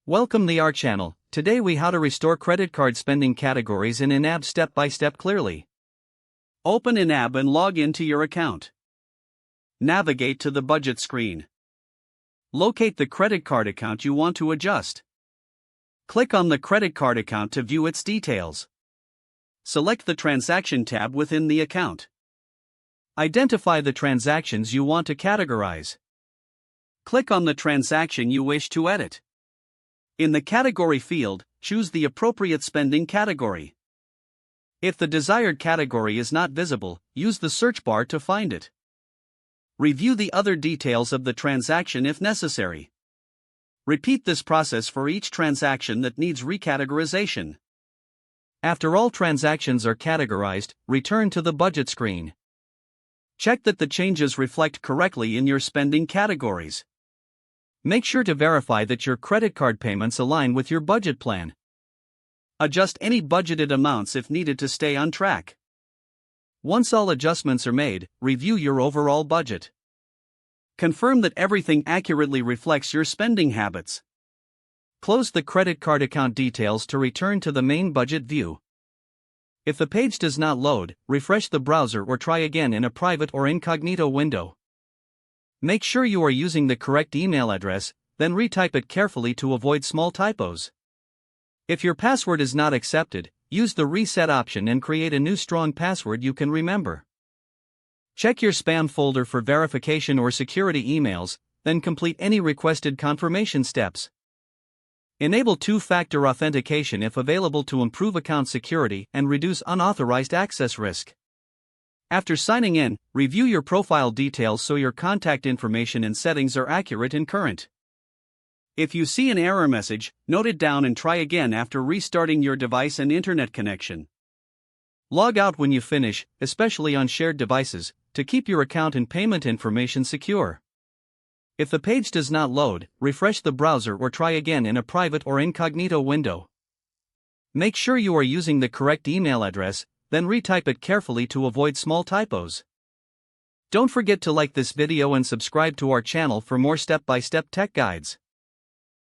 Welcome to our channel. Today we how to restore credit card spending categories in YNAB step by step clearly. Open YNAB and log into your account. Navigate to the budget screen. Locate the credit card account you want to adjust. Click on the credit card account to view its details. Select the transaction tab within the account. Identify the transactions you want to categorize. Click on the transaction you wish to edit. In the category field, choose the appropriate spending category. If the desired category is not visible, use the search bar to find it. Review the other details of the transaction if necessary. Repeat this process for each transaction that needs recategorization. After all transactions are categorized, return to the budget screen. Check that the changes reflect correctly in your spending categories. Make sure to verify that your credit card payments align with your budget plan. Adjust any budgeted amounts if needed to stay on track. Once all adjustments are made, review your overall budget. Confirm that everything accurately reflects your spending habits. Close the credit card account details to return to the main budget view. If the page does not load, refresh the browser or try again in a private or incognito window. Make sure you are using the correct email address, then retype it carefully to avoid small typos. If your password is not accepted, use the reset option and create a new strong password you can remember. Check your spam folder for verification or security emails, then complete any requested confirmation steps. Enable two-factor authentication if available to improve account security and reduce unauthorized access risk. After signing in, review your profile details so your contact information and settings are accurate and current. If you see an error message, note it down and try again after restarting your device and internet connection. Log out when you finish, especially on shared devices, to keep your account and payment information secure. If the page does not load, refresh the browser or try again in a private or incognito window. Make sure you are using the correct email address, then retype it carefully to avoid small typos. Don't forget to like this video and subscribe to our channel for more step-by-step tech guides.